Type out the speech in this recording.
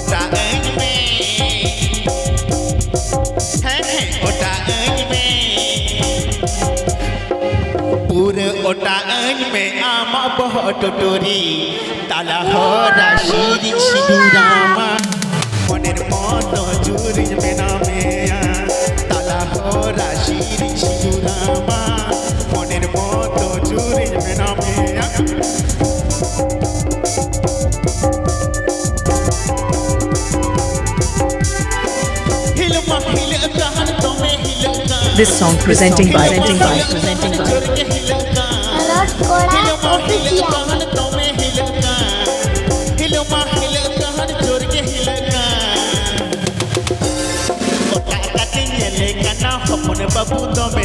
ओटा अंग में है ओटा अंग में पूरे ओटा अंग में आमा बहुत टोरी ताला हो राशिरी सिंदूरामा মনের মতো জুড়ি যাবে নামে তালা হো রাশিরি সিঁদুরামা মনের মতো জুড়ি যাবে নামে This song presenting by বাবু তুমি